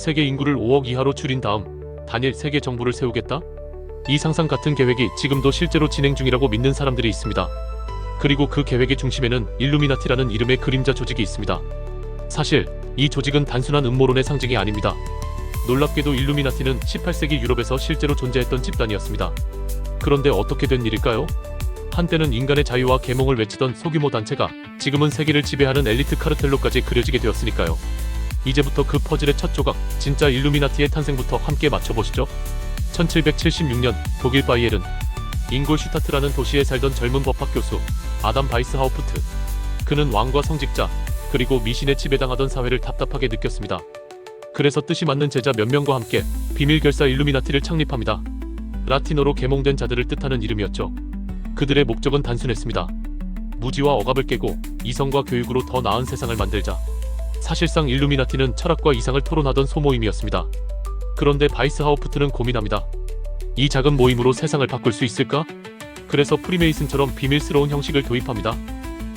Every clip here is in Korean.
세계 인구를 5억 이하로 줄인 다음 단일 세계 정부를 세우겠다? 이 상상 같은 계획이 지금도 실제로 진행 중이라고 믿는 사람들이 있습니다. 그리고 그 계획의 중심에는 일루미나티라는 이름의 그림자 조직이 있습니다. 사실 이 조직은 단순한 음모론의 상징이 아닙니다. 놀랍게도 일루미나티는 18세기 유럽에서 실제로 존재했던 집단이었습니다. 그런데 어떻게 된 일일까요? 한때는 인간의 자유와 계몽을 외치던 소규모 단체가 지금은 세계를 지배하는 엘리트 카르텔로까지 그려지게 되었으니까요. 이제부터 그 퍼즐의 첫 조각, 진짜 일루미나티의 탄생부터 함께 맞춰보시죠. 1776년 독일 바이에른 잉골슈타트라는 도시에 살던 젊은 법학 교수 아담 바이스하우프트. 그는 왕과 성직자 그리고 미신에 지배당하던 사회를 답답하게 느꼈습니다. 그래서 뜻이 맞는 제자 몇 명과 함께 비밀결사 일루미나티를 창립합니다. 라틴어로 계몽된 자들을 뜻하는 이름이었죠. 그들의 목적은 단순했습니다. 무지와 억압을 깨고 이성과 교육으로 더 나은 세상을 만들자. 사실상 일루미나티는 철학과 이상을 토론하던 소모임이었습니다. 그런데 바이스하우프트는 고민합니다. 이 작은 모임으로 세상을 바꿀 수 있을까? 그래서 프리메이슨처럼 비밀스러운 형식을 도입합니다.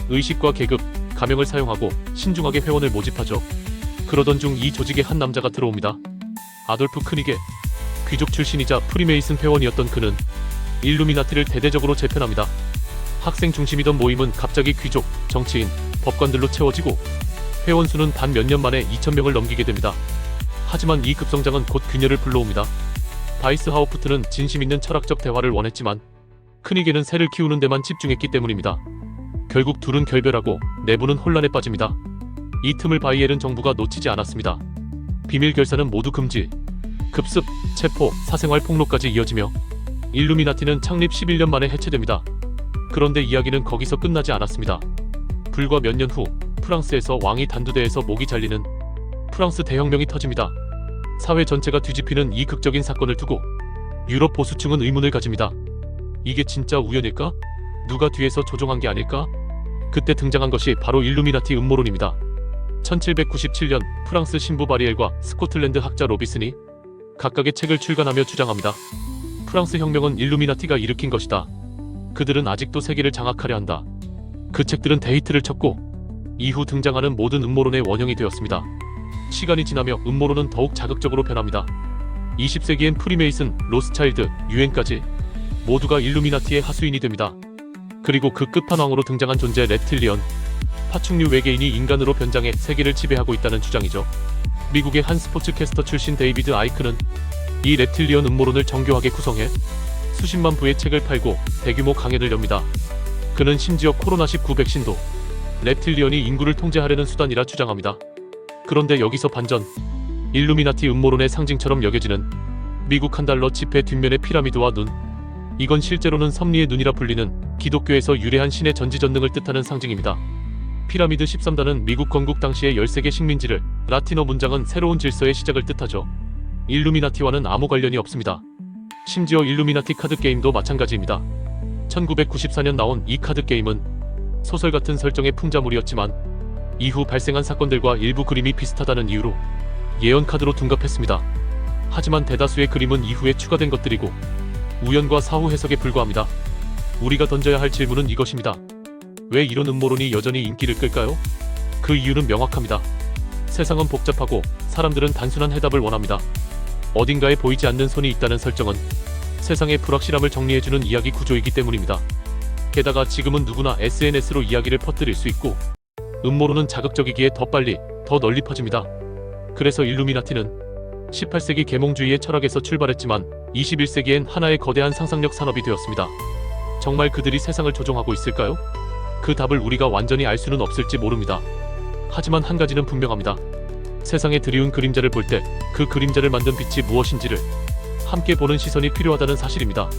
의식과 계급, 가명을 사용하고 신중하게 회원을 모집하죠. 그러던 중 이 조직에 한 남자가 들어옵니다. 아돌프 크니게. 귀족 출신이자 프리메이슨 회원이었던 그는 일루미나티를 대대적으로 재편합니다. 학생 중심이던 모임은 갑자기 귀족, 정치인, 법관들로 채워지고 회원 수는 단 몇 년 만에 2,000명을 넘기게 됩니다. 하지만 이 급성장은 곧 균열을 불러옵니다. 바이스하우프트는 진심 있는 철학적 대화를 원했지만 크니게는 새를 키우는 데만 집중했기 때문입니다. 결국 둘은 결별하고 내부는 혼란에 빠집니다. 이 틈을 바이에른 정부가 놓치지 않았습니다. 비밀 결사는 모두 금지, 급습, 체포, 사생활 폭로까지 이어지며 일루미나티는 창립 11년 만에 해체됩니다. 그런데 이야기는 거기서 끝나지 않았습니다. 불과 몇 년 후 프랑스에서 왕이 단두대에서 목이 잘리는 프랑스 대혁명이 터집니다. 사회 전체가 뒤집히는 이 극적인 사건을 두고 유럽 보수층은 의문을 가집니다. 이게 진짜 우연일까? 누가 뒤에서 조종한 게 아닐까? 그때 등장한 것이 바로 일루미나티 음모론입니다. 1797년 프랑스 신부 바리엘과 스코틀랜드 학자 로비슨이 각각의 책을 출간하며 주장합니다. 프랑스 혁명은 일루미나티가 일으킨 것이다. 그들은 아직도 세계를 장악하려 한다. 그 책들은 데이트를 쳤고 이후 등장하는 모든 음모론의 원형이 되었습니다. 시간이 지나며 음모론은 더욱 자극적으로 변합니다. 20세기엔 프리메이슨, 로스차일드, 유엔까지 모두가 일루미나티의 하수인이 됩니다. 그리고 그 끝판왕으로 등장한 존재 reptilian, 파충류 외계인이 인간으로 변장해 세계를 지배하고 있다는 주장이죠. 미국의 한 스포츠 캐스터 출신 데이비드 아이크는 이 reptilian 음모론을 정교하게 구성해 수십만 부의 책을 팔고 대규모 강연을 엽니다. 그는 심지어 코로나19 백신도 reptilian이 인구를 통제하려는 수단이라 주장합니다. 그런데 여기서 반전. 일루미나티 음모론의 상징처럼 여겨지는 미국 $1 지폐 뒷면의 피라미드와 눈. 이건 실제로는 섭리의 눈이라 불리는 기독교에서 유래한 신의 전지전능을 뜻하는 상징입니다. 피라미드 13단은 미국 건국 당시의 13개 식민지를, 라틴어 문장은 새로운 질서의 시작을 뜻하죠. 일루미나티와는 아무 관련이 없습니다. 심지어 일루미나티 카드 게임도 마찬가지입니다. 1994년 나온 이 카드 게임은 소설 같은 설정의 풍자물이었지만 이후 발생한 사건들과 일부 그림이 비슷하다는 이유로 예언 카드로 둔갑했습니다. 하지만 대다수의 그림은 이후에 추가된 것들이고 우연과 사후 해석에 불과합니다. 우리가 던져야 할 질문은 이것입니다. 왜 이런 음모론이 여전히 인기를 끌까요? 그 이유는 명확합니다. 세상은 복잡하고 사람들은 단순한 해답을 원합니다. 어딘가에 보이지 않는 손이 있다는 설정은 세상의 불확실함을 정리해주는 이야기 구조이기 때문입니다. 게다가 지금은 누구나 SNS로 이야기를 퍼뜨릴 수 있고 음모론은 자극적이기에 더 빨리, 더 널리 퍼집니다. 그래서 일루미나티는 18세기 계몽주의의 철학에서 출발했지만 21세기엔 하나의 거대한 상상력 산업이 되었습니다. 정말 그들이 세상을 조종하고 있을까요? 그 답을 우리가 완전히 알 수는 없을지 모릅니다. 하지만 한 가지는 분명합니다. 세상에 드리운 그림자를 볼 때 그 그림자를 만든 빛이 무엇인지를 함께 보는 시선이 필요하다는 사실입니다.